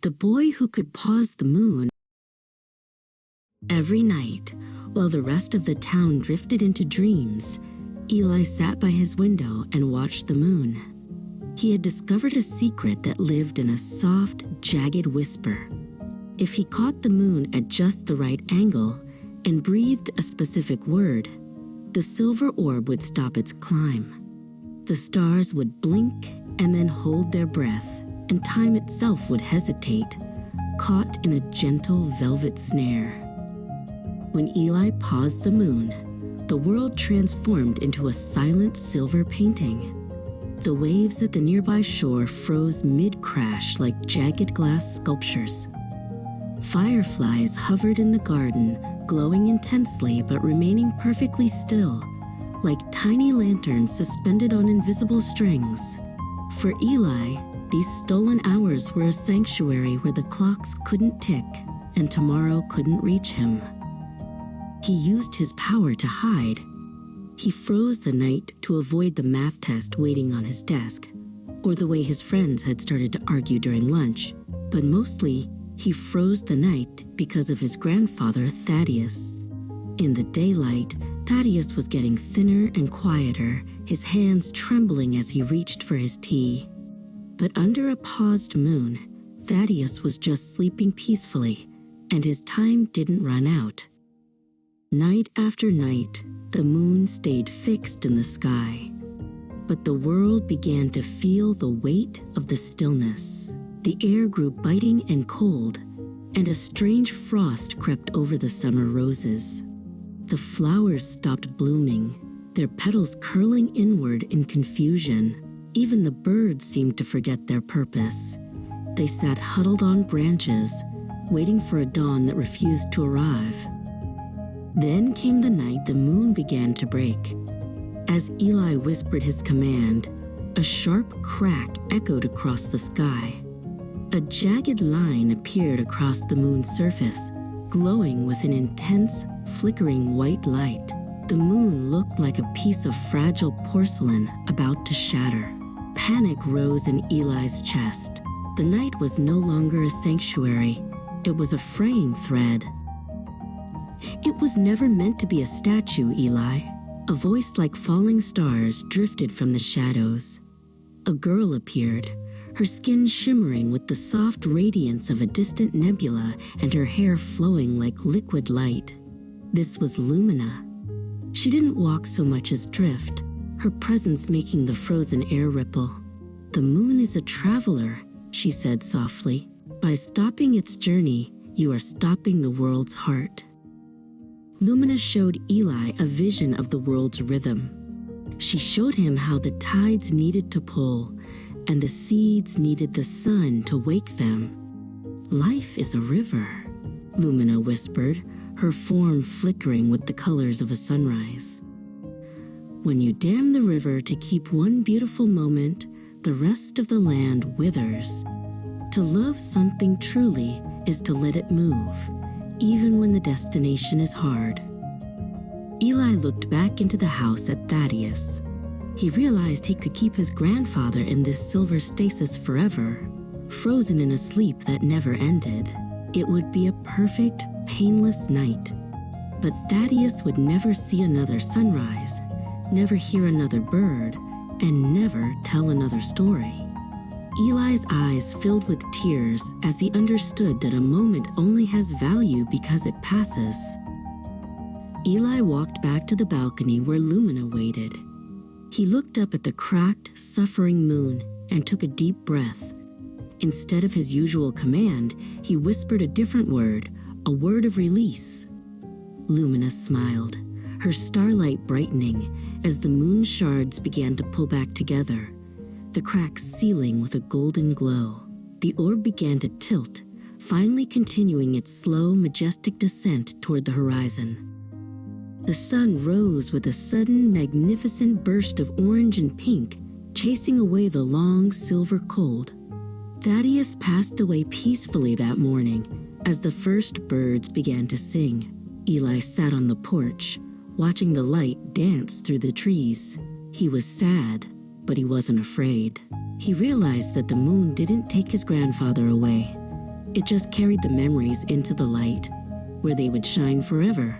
the boy who could pause the moon. Every night, while the rest of the town drifted into dreams, Eli sat by his window and watched the moon. He had discovered a secret that lived in a soft, jagged whisper. If he caught the moon at just the right angle and breathed a specific word, the silver orb would stop its climb. The stars would blink and then hold their breath, and time itself would hesitate, caught in a gentle velvet snare. When Eli paused the moon, the world transformed into a silent silver painting. The waves at the nearby shore froze mid-crash like jagged glass sculptures. Fireflies hovered in the garden, glowing intensely but remaining perfectly still, like tiny lanterns suspended on invisible strings. For Eli, these stolen hours were a sanctuary where the clocks couldn't tick and tomorrow couldn't reach him. He used his power to hide. He froze the night to avoid the math test waiting on his desk, or the way his friends had started to argue during lunch. But mostly, he froze the night because of his grandfather, Thaddeus. In the daylight, Thaddeus was getting thinner and quieter, his hands trembling as he reached for his tea. But under a paused moon, Thaddeus was just sleeping peacefully, and his time didn't run out. Night after night, the moon stayed fixed in the sky. But the world began to feel the weight of the stillness. The air grew biting and cold, and a strange frost crept over the summer roses. The flowers stopped blooming, their petals curling inward in confusion. Even the birds seemed to forget their purpose. They sat huddled on branches, waiting for a dawn that refused to arrive. Then came the night the moon began to break. As Eli whispered his command, a sharp crack echoed across the sky. A jagged line appeared across the moon's surface, glowing with an intense, flickering white light. The moon looked like a piece of fragile porcelain about to shatter. Panic rose in Eli's chest. The night was no longer a sanctuary. It was a fraying thread. It was never meant to be a statue, Eli. A voice like falling stars drifted from the shadows. A girl appeared, her skin shimmering with the soft radiance of a distant nebula and her hair flowing like liquid light. This was Lumina. She didn't walk so much as drift, her presence making the frozen air ripple. "The moon is a traveler," she said softly. "By stopping its journey, you are stopping the world's heart." Lumina showed Eli a vision of the world's rhythm. She showed him how the tides needed to pull, and the seeds needed the sun to wake them. "Life is a river," Lumina whispered, her form flickering with the colors of a sunrise. "When you dam the river to keep one beautiful moment, the rest of the land withers. To love something truly is to let it move, even when the destination is hard." Eli looked back into the house at Thaddeus. He realized he could keep his grandfather in this silver stasis forever, frozen in a sleep that never ended. It would be a perfect, painless night. But Thaddeus would never see another sunrise, never hear another bird, and never tell another story. Eli's eyes filled with tears as he understood that a moment only has value because it passes. Eli walked back to the balcony where Lumina waited. He looked up at the cracked, suffering moon and took a deep breath. Instead of his usual command, he whispered a different word, a word of release. Lumina smiled, her starlight brightening as the moon shards began to pull back together, the cracks sealing with a golden glow. The orb began to tilt, finally continuing its slow, majestic descent toward the horizon. The sun rose with a sudden, magnificent burst of orange and pink, chasing away the long, silver cold. Thaddeus passed away peacefully that morning as the first birds began to sing. Eli sat on the porch, watching the light dance through the trees. He was sad, but he wasn't afraid. He realized that the moon didn't take his grandfather away. It just carried the memories into the light, where they would shine forever.